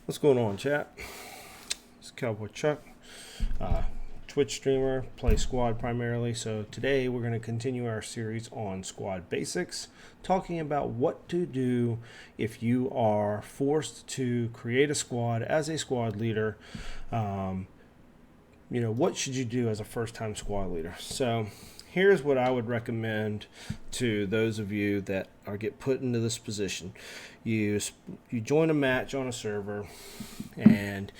What's going on, chat? It's Cowboy Chuck, Twitch streamer, play squad primarily. So today we're going to continue our series on squad basics, talking about what to do if you are forced to create a squad as a squad leader. What should you do as a first-time squad leader? So here's what I would recommend to those of you that get put into this position. You join a match on a server and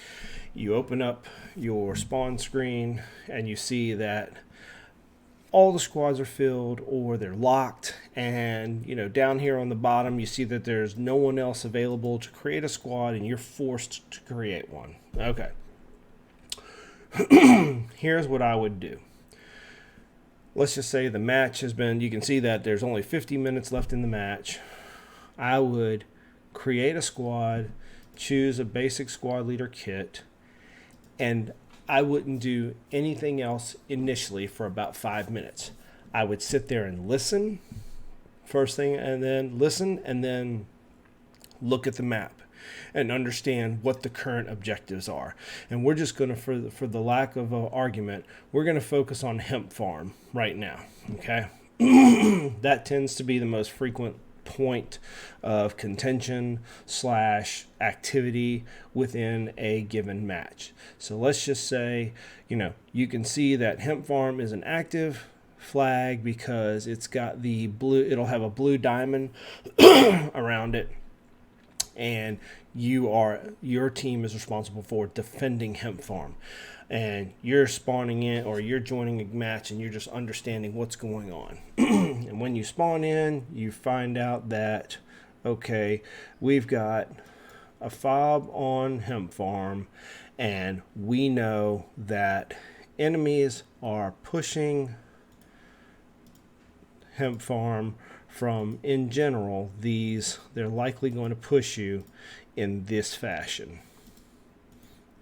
you open up your spawn screen and you see that all the squads are filled or they're locked, and down here on the bottom you see that there's no one else available to create a squad and you're forced to create one. Okay. Here's what I would do. Let's just say the match has been, you can see that there's only 50 minutes left in the match. I would create a squad, choose a basic squad leader kit, and I wouldn't do anything else initially for about 5 minutes. I would sit there and listen first thing, and then listen, and then look at the map and understand what the current objectives are. And we're just going to, for the lack of an argument, we're going to focus on hemp farm right now, okay? That tends to be the most frequent point of contention / activity within a given match. So let's just say, you can see that hemp farm is an active flag because it's got the blue, it'll have a blue diamond around it, and your team is responsible for defending hemp farm, and you're spawning in or you're joining a match and you're just understanding what's going on. And when you spawn in, you find out that, okay, we've got a fob on hemp farm, and we know that enemies are pushing hemp farm from, in general, they're likely going to push you in this fashion.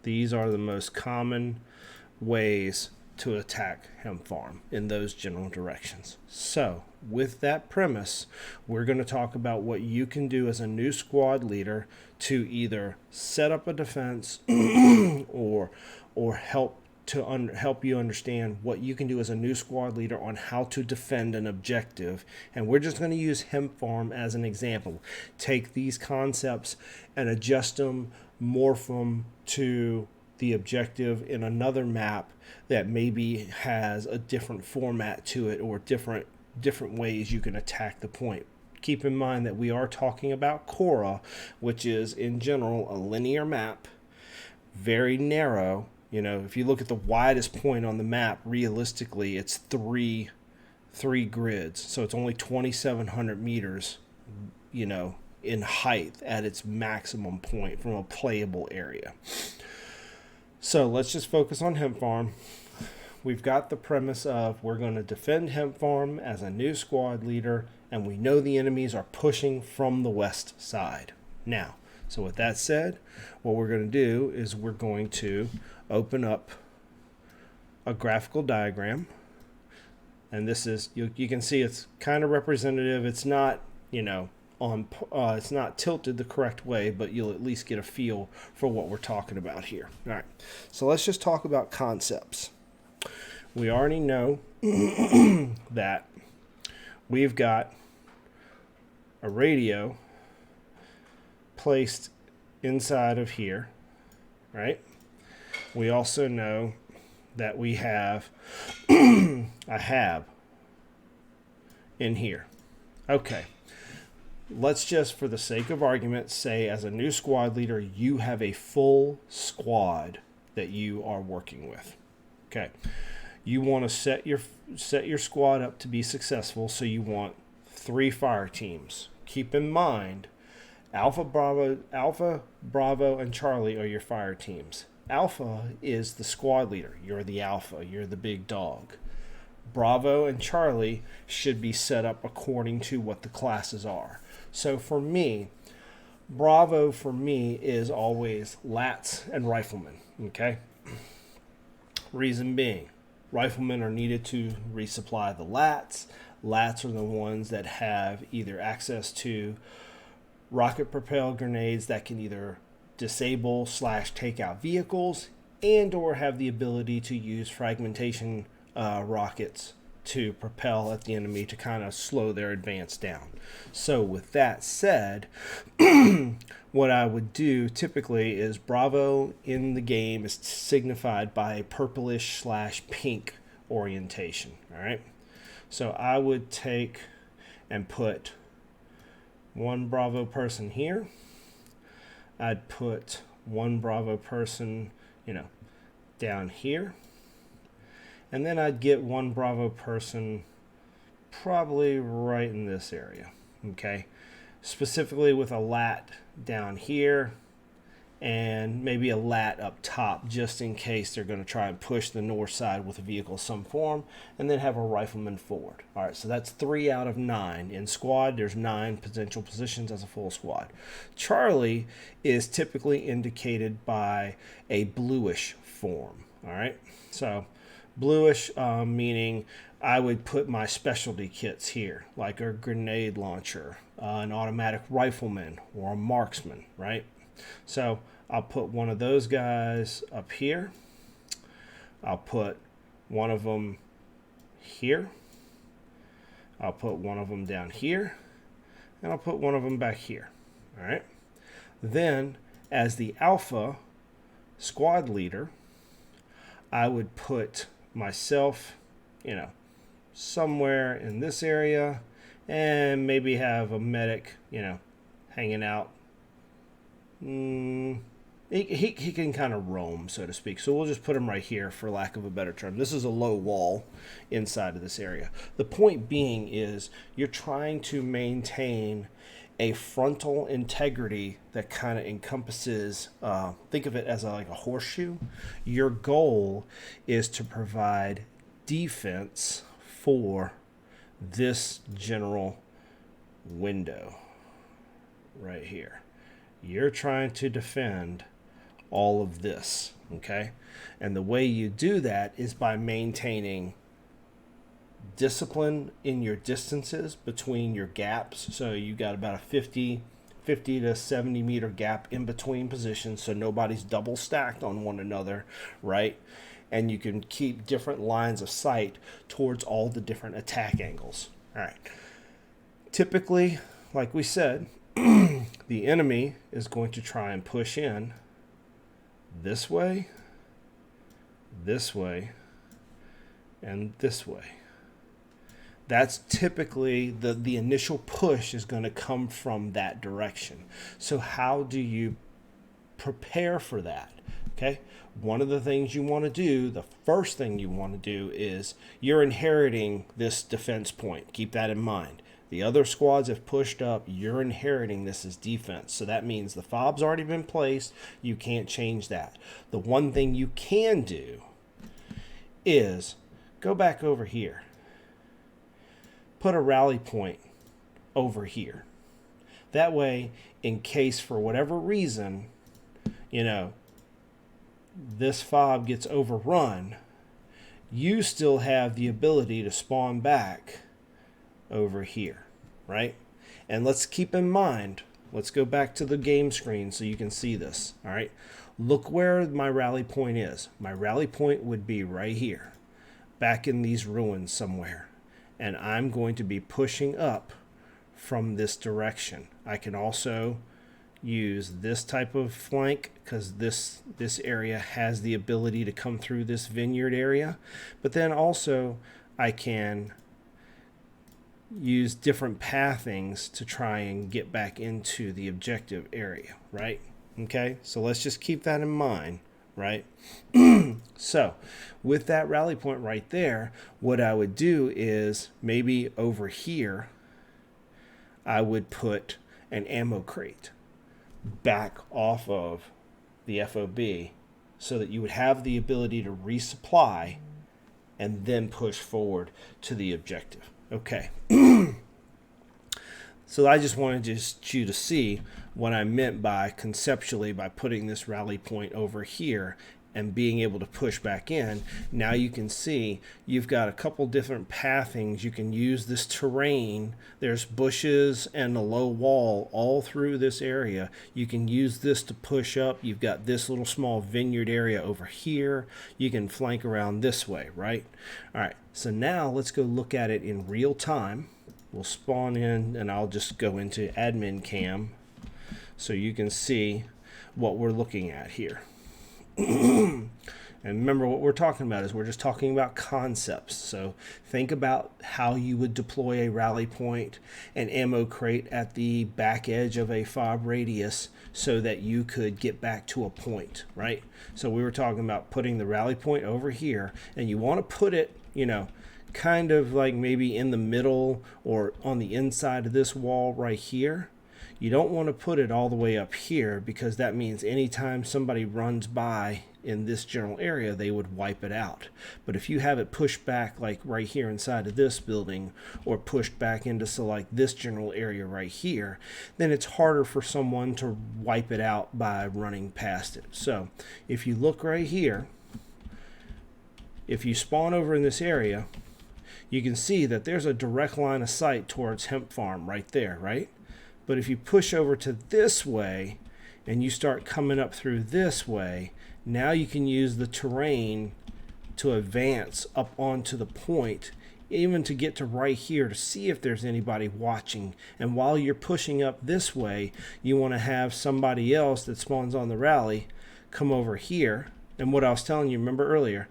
These are the most common ways to attack hemp farm, in those general directions. So with that premise, we're going to talk about what you can do as a new squad leader to either set up a defense or help you understand what you can do as a new squad leader on how to defend an objective. And we're just going to use hemp farm as an example. Take these concepts and adjust them, morph them to the objective in another map that maybe has a different format to it, or different ways you can attack the point. Keep in mind that we are talking about Korra, which is in general a linear map, very narrow. If you look at the widest point on the map, realistically, it's three grids. So it's only 2,700 meters, in height at its maximum point from a playable area. So let's just focus on hemp farm. We've got the premise of we're going to defend hemp farm as a new squad leader, and we know the enemies are pushing from the west side. Now, so with that said, what we're going to do is we're going to open up a graphical diagram, and this is, you can see it's kind of representative. It's not, it's not tilted the correct way, but you'll at least get a feel for what we're talking about here. All right, so let's just talk about concepts. We already know that we've got a radio placed inside of here, right? We also know that we have a hab in here. Okay. Let's just, for the sake of argument, say as a new squad leader, you have a full squad that you are working with. Okay. You want to set your squad up to be successful, so you want 3 fire teams. Keep in mind, Alpha, Bravo, and Charlie are your fire teams. Alpha is the squad leader. You're the alpha. You're the big dog. Bravo and Charlie should be set up according to what the classes are. So for me, Bravo for me is always Lats and Riflemen. Okay? Reason being, Riflemen are needed to resupply the Lats. Lats are the ones that have either access to rocket propelled grenades that can either disable / take out vehicles, and or have the ability to use fragmentation rockets to propel at the enemy to kind of slow their advance down. So with that said, what I would do typically is Bravo in the game is signified by a purplish / pink orientation. All right. So I would take and put one Bravo person here. I'd put one Bravo person, down here. And then I'd get one Bravo person probably right in this area, okay? Specifically with a lat down here and maybe a lat up top just in case they're going to try and push the north side with a vehicle of some form, and then have a rifleman forward. All right, so that's 3 out of 9. In squad, there's 9 potential positions as a full squad. Charlie is typically indicated by a bluish form, all right? So bluish meaning I would put my specialty kits here, like a grenade launcher, an automatic rifleman, or a marksman, right? So I'll put one of those guys up here. I'll put one of them here. I'll put one of them down here. And I'll put one of them back here. All right. Then, as the alpha squad leader, I would put myself, somewhere in this area, and maybe have a medic, hanging out. He can kind of roam, so to speak. So we'll just put him right here for lack of a better term. This is a low wall inside of this area. The point being is you're trying to maintain a frontal integrity that kind of encompasses, think of it as like a horseshoe. Your goal is to provide defense for this general window right here. You're trying to defend all of this, okay? And the way you do that is by maintaining discipline in your distances between your gaps. So you got about a 50 to 70 meter gap in between positions, so nobody's double stacked on one another, right? And you can keep different lines of sight towards all the different attack angles. All right. Typically, like we said, the enemy is going to try and push in this way, and this way. That's typically the initial push is going to come from that direction. So how do you prepare for that? Okay, one of the things you want to do, the first thing you want to do is you're inheriting this defense point. Keep that in mind. The other squads have pushed up. You're inheriting this as defense. So that means the fob's already been placed. You can't change that. The one thing you can do is go back over here. Put a rally point over here. That way, in case for whatever reason, this fob gets overrun, you still have the ability to spawn back over here, right? And let's keep in mind, let's go back to the game screen so you can see this, all right? Look where my rally point is. My rally point would be right here, back in these ruins somewhere. And I'm going to be pushing up from this direction. I can also use this type of flank because this area has the ability to come through this vineyard area. But then also I can use different pathings to try and get back into the objective area, right? Okay, so let's just keep that in mind, right? So with that rally point right there, what I would do is maybe over here, I would put an ammo crate back off of the FOB so that you would have the ability to resupply and then push forward to the objective. Okay. So I just wanted you to see what I meant by conceptually by putting this rally point over here and being able to push back in. Now you can see you've got a couple different pathings. You can use this terrain. There's bushes and a low wall all through this area. You can use this to push up. You've got this little small vineyard area over here. You can flank around this way, right? All right, so now let's go look at it in real time. We'll spawn in, and I'll just go into admin cam so you can see what we're looking at here. And remember, what we're talking about is we're just talking about concepts. So think about how you would deploy a rally point, an ammo crate at the back edge of a fob radius so that you could get back to a point, right? So we were talking about putting the rally point over here, and you want to put it, you know, kind of like maybe in the middle or on the inside of this wall right here. You don't want to put it all the way up here, because that means anytime somebody runs by in this general area, they would wipe it out. But if you have it pushed back like right here inside of this building, or pushed back into so like this general area right here, then it's harder for someone to wipe it out by running past it. So if you look right here, if you spawn over in this area, you can see that there's a direct line of sight towards Hemp Farm right there, right? But if you push over to this way and you start coming up through this way, now you can use the terrain to advance up onto the point, even to get to right here to see if there's anybody watching. And while you're pushing up this way, you want to have somebody else that spawns on the rally come over here. And what I was telling you, remember earlier,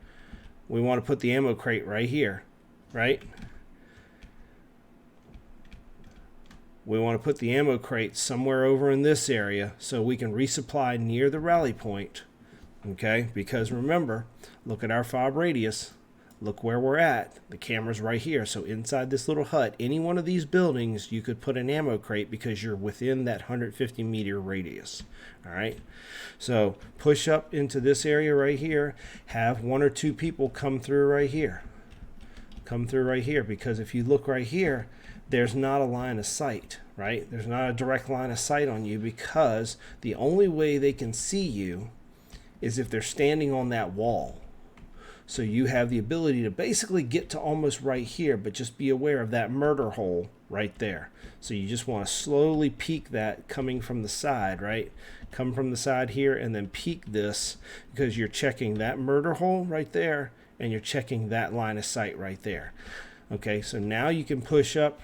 we want to put the ammo crate right here, right? We want to put the ammo crate somewhere over in this area so we can resupply near the rally point, okay? Because remember, look at our fob radius. Look where we're at. The camera's right here. So inside this little hut, any one of these buildings, you could put an ammo crate because you're within that 150-meter radius, all right? So push up into this area right here. Have one or two people come through right here. Come through right here, because if you look right here, there's not a line of sight, right? There's not a direct line of sight on you, because the only way they can see you is if they're standing on that wall. So you have the ability to basically get to almost right here, but just be aware of that murder hole right there. So you just want to slowly peek that coming from the side, right? Come from the side here and then peek this, because you're checking that murder hole right there and you're checking that line of sight right there. Okay, so now you can push up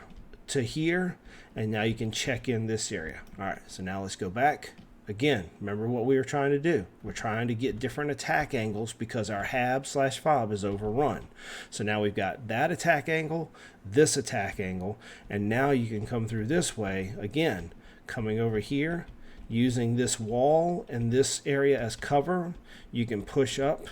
to here, and now you can check in this area. All right, so now let's go back. Again, remember what we were trying to do. We're trying to get different attack angles because our HAB/FOB is overrun. So now we've got that attack angle, this attack angle, and now you can come through this way, again, coming over here, using this wall and this area as cover. You can push up,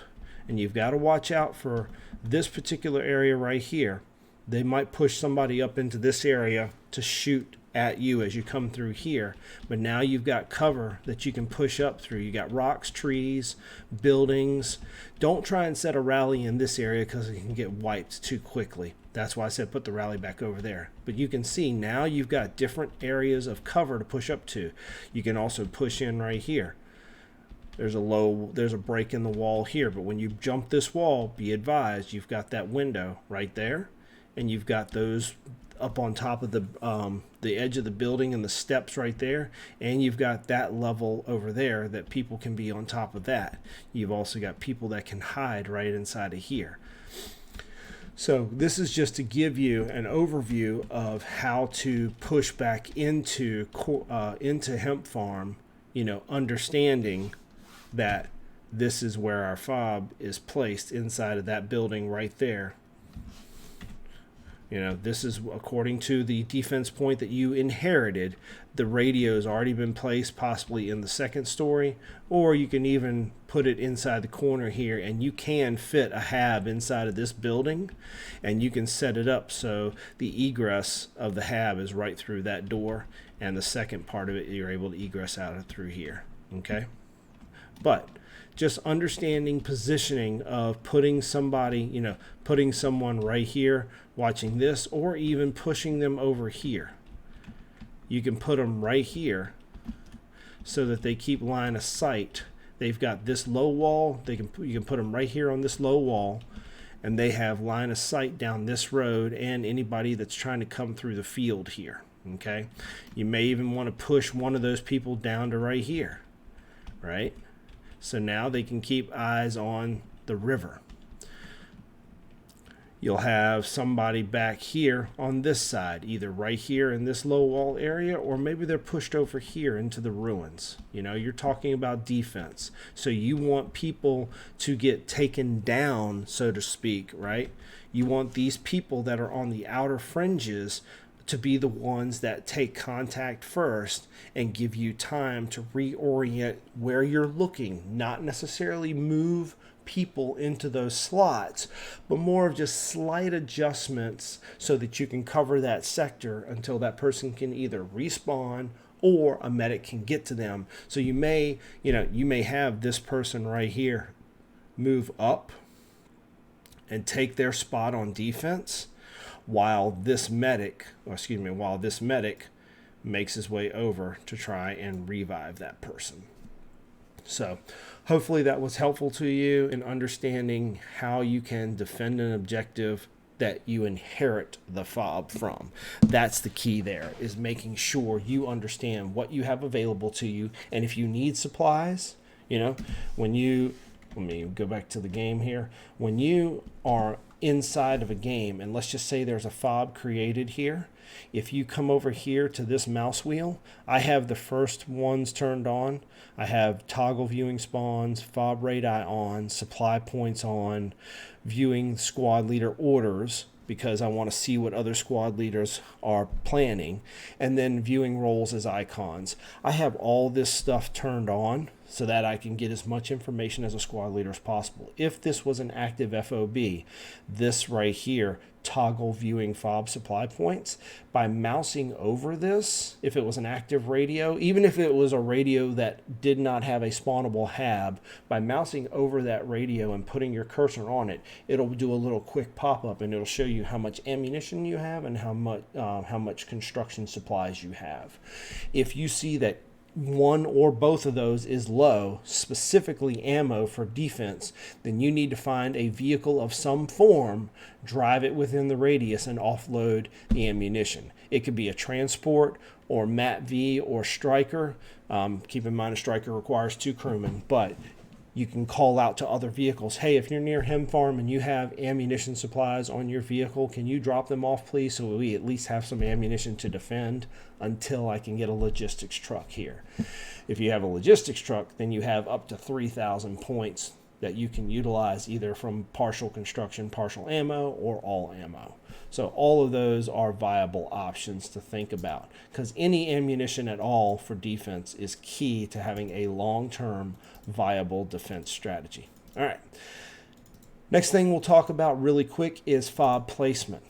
and you've got to watch out for this particular area right here. They might push somebody up into this area to shoot at you as you come through here, but now you've got cover that you can push up through. You got rocks, trees, buildings. Don't try and set a rally in this area because it can get wiped too quickly. That's why I said put the rally back over there. But you can see now you've got different areas of cover to push up to. You can also push in right here. There's a break in the wall here, but when you jump this wall, be advised you've got that window right there, and you've got those up on top of the edge of the building and the steps right there, and you've got that level over there that people can be on top of that. You've also got people that can hide right inside of here. So this is just to give you an overview of how to push back into Hemp Farm, you know, understanding that this is where our fob is placed inside of that building right there. You know, this is according to the defense point that you inherited. The radio's already been placed possibly in the second story, or you can even put it inside the corner here, and you can fit a HAB inside of this building, and you can set it up so the egress of the HAB is right through that door, and the second part of it you're able to egress out of through here. Okay? But just understanding positioning of putting somebody, you know, putting someone right here watching this, or even pushing them over here. You can put them right here so that they keep line of sight they've got this low wall. You can put them right here on this low wall, and they have line of sight down this road and anybody that's trying to come through the field here. Okay, you may even want to push one of those people down to right here, right? So now they can keep eyes on the river. You'll have somebody back here on this side, either right here in this low wall area, or maybe they're pushed over here into the ruins. You know, you're talking about defense. So you want people to get taken down, so to speak, right? You want these people that are on the outer fringes to be the ones that take contact first and give you time to reorient where you're looking, not necessarily move people into those slots, but more of just slight adjustments so that you can cover that sector until that person can either respawn or a medic can get to them. So you may have this person right here move up and take their spot on defense while this medic makes his way over to try and revive that person. So hopefully that was helpful to you in understanding how you can defend an objective that you inherit the fob from. That's the key there, is making sure you understand what you have available to you. And if you need supplies, let me go back to the game here. When you are inside of a game, and let's just say there's a fob created here, if you come over here to this mouse wheel, I have the first ones turned on. I have toggle viewing spawns, fob radii on, supply points on, viewing squad leader orders, because I want to see what other squad leaders are planning, and then viewing roles as icons. I have all this stuff turned on so that I can get as much information as a squad leader as possible. If this was an active FOB, this right here, toggle viewing fob supply points, by mousing over this, if it was an active radio, even if it was a radio that did not have a spawnable hab, by mousing over that radio and putting your cursor on it, it'll do a little quick pop-up and it'll show you how much ammunition you have and how much construction supplies you have. If you see that one or both of those is low, specifically ammo for defense, then you need to find a vehicle of some form, drive it within the radius, and offload the ammunition. It could be a transport or MATV or Striker. Keep in mind a Striker requires 2 crewmen, but you can call out to other vehicles, hey, if you're near Hem Farm and you have ammunition supplies on your vehicle, can you drop them off, please, so we at least have some ammunition to defend until I can get a logistics truck here. If you have a logistics truck, then you have up to 3,000 points that you can utilize either from partial construction, partial ammo, or all ammo. So all of those are viable options to think about, because any ammunition at all for defense is key to having a long-term viable defense strategy. All right. Next thing we'll talk about really quick is fob placement.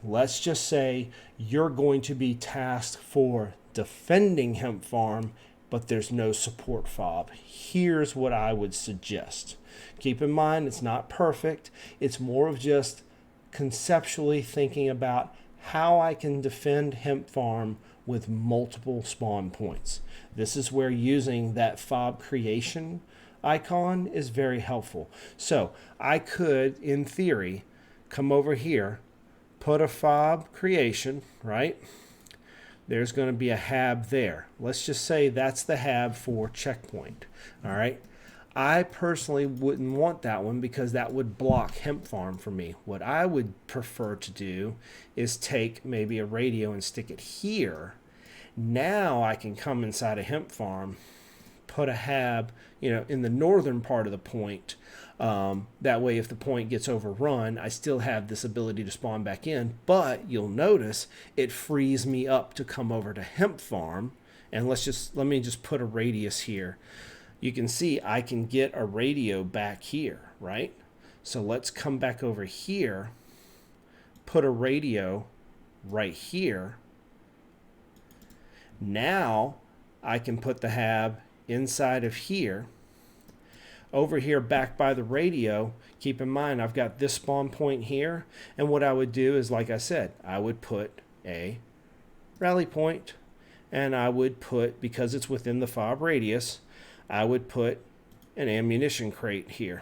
Let's just say you're going to be tasked for defending Hemp Farm, but there's no support fob. Here's what I would suggest. Keep in mind, it's not perfect. It's more of just conceptually thinking about how I can defend Hemp Farm with multiple spawn points. This is where using that fob creation icon is very helpful. So I could, in theory, come over here, put a fob creation, right? There's going to be a hab there. Let's just say that's the hab for checkpoint, all right? I personally wouldn't want that one because that would block Hemp Farm for me. What I would prefer to do is take maybe a radio and stick it here. Now I can come inside a Hemp Farm, put a hab, in the northern part of the point. That way, if the point gets overrun, I still have this ability to spawn back in. But you'll notice it frees me up to come over to Hemp Farm. And let me just put a radius here. You can see I can get a radio back here, right? So let's come back over here, put a radio right here. Now I can put the hab inside of here. Over here back by the radio, keep in mind I've got this spawn point here, and what I would do is, like I said, I would put a rally point, and I would put, because it's within the fob radius, I would put an ammunition crate here.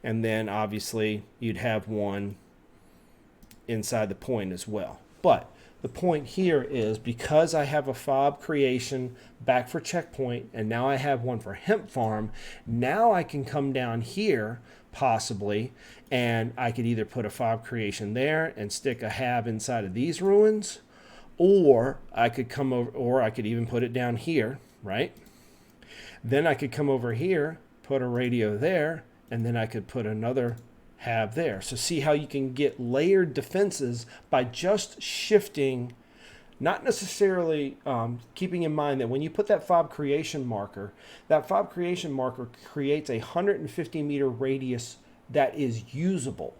And then obviously you'd have one inside the point as well. But the point here is, because I have a fob creation back for checkpoint, and now I have one for hemp farm, now I can come down here possibly, and I could either put a fob creation there and stick a hab inside of these ruins, or I could come over, or I could even put it down here, right? Then I could come over here, put a radio there, and then I could put another hab there. So see how you can get layered defenses by just shifting, not necessarily keeping in mind that when you put that fob creation marker creates a 150 meter radius that is usable.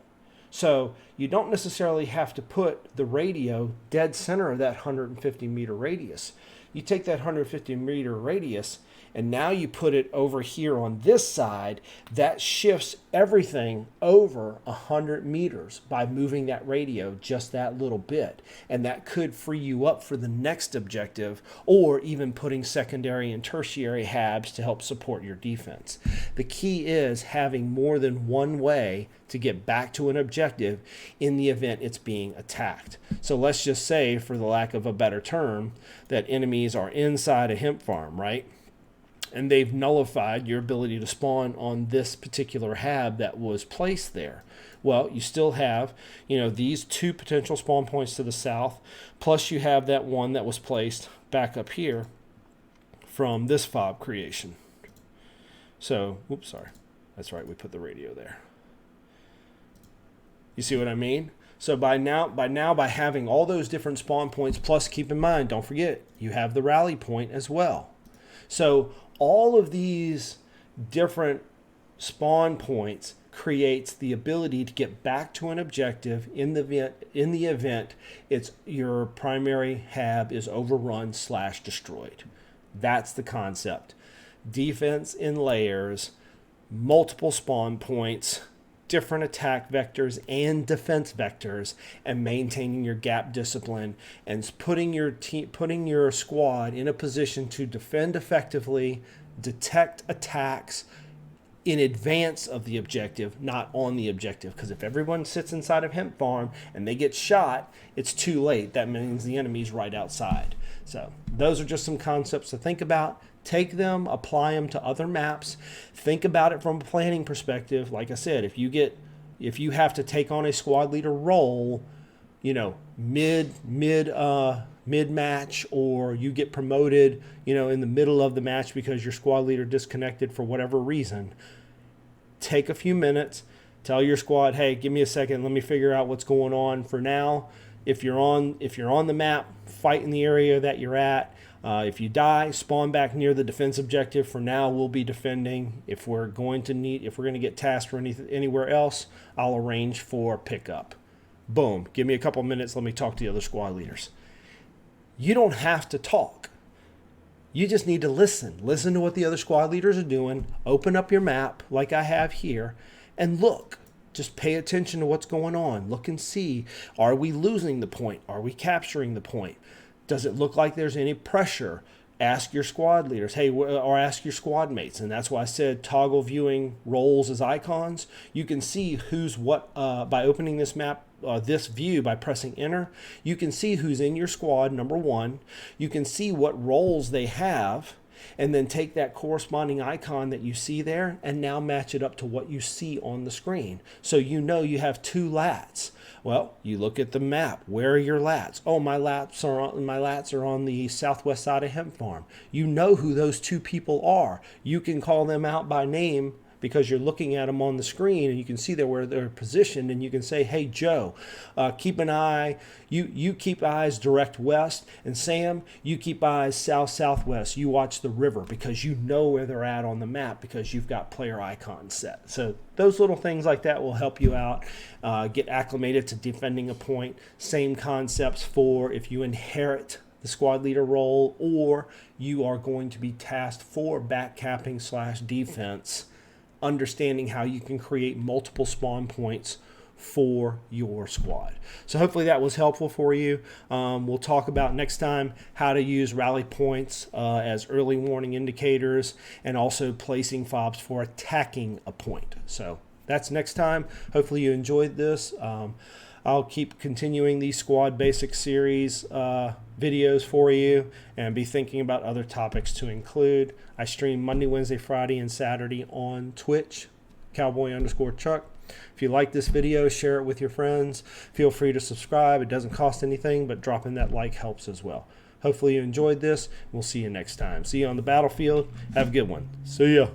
So you don't necessarily have to put the radio dead center of that 150 meter radius. You take that 150 meter radius and now you put it over here on this side. That shifts everything over 100 meters by moving that radio just that little bit. And that could free you up for the next objective, or even putting secondary and tertiary habs to help support your defense. The key is having more than one way to get back to an objective in the event it's being attacked. So let's just say, for the lack of a better term, that enemies are inside a hemp farm, right? And they've nullified your ability to spawn on this particular hab that was placed there. Well, you still have, these two potential spawn points to the south, plus you have that one that was placed back up here from this fob creation. So, oops, sorry. That's right, we put the radio there. You see what I mean? So by having all those different spawn points, plus keep in mind, don't forget, you have the rally point as well. So all of these different spawn points creates the ability to get back to an objective in the event it's your primary hab is overrun/destroyed. That's the concept. Defense in layers, multiple spawn points, different attack vectors and defense vectors, and maintaining your gap discipline and putting your squad in a position to defend effectively, detect attacks in advance of the objective, not on the objective. Because if everyone sits inside of hemp farm and they get shot, it's too late. That means the enemy's right outside. So those are just some concepts to think about. Take them, apply them to other maps. Think about it from a planning perspective. Like I said, if you have to take on a squad leader role, mid match, or you get promoted, in the middle of the match because your squad leader disconnected for whatever reason, take a few minutes, tell your squad, hey, give me a second, let me figure out what's going on for now. If you're on the map, fight in the area that you're at. If you die, spawn back near the defense objective. For now, we'll be defending. If we're going to get tasked for anywhere else, I'll arrange for pickup. Boom. Give me a couple minutes. Let me talk to the other squad leaders. You don't have to talk. You just need to listen. Listen to what the other squad leaders are doing. Open up your map like I have here and look. Just pay attention to what's going on. Look and see. Are we losing the point? Are we capturing the point? Does it look like there's any pressure? Ask your squad leaders, hey, or ask your squad mates. And that's why I said toggle viewing roles as icons. You can see who's what by opening this map, this view by pressing enter. You can see who's in your squad, number one. You can see what roles they have, and then take that corresponding icon that you see there and now match it up to what you see on the screen. So you have two lats. Well, you look at the map. Where are your lats? Oh, my lats are on the southwest side of hemp farm. You know who those two people are. You can call them out by name because you're looking at them on the screen and you can see where they're positioned, and you can say, hey, Joe, keep an eye. You keep eyes direct west, and Sam, you keep eyes south-southwest. You watch the river because you know where they're at on the map because you've got player icons set. So those little things like that will help you out, get acclimated to defending a point. Same concepts for if you inherit the squad leader role or you are going to be tasked for back capping/defense. Understanding how you can create multiple spawn points for your squad. So hopefully that was helpful for you. We'll talk about next time how to use rally points as early warning indicators, and also placing fobs for attacking a point. So that's next time. Hopefully you enjoyed this. I'll keep continuing these squad basic series videos for you, and be thinking about other topics to include. I stream Monday, Wednesday, Friday, and Saturday on Twitch, Cowboy_Chuck. If you like this video, share it with your friends. Feel free to subscribe. It doesn't cost anything, but dropping that like helps as well. Hopefully you enjoyed this. We'll see you next time. See you on the battlefield. Have a good one. See ya.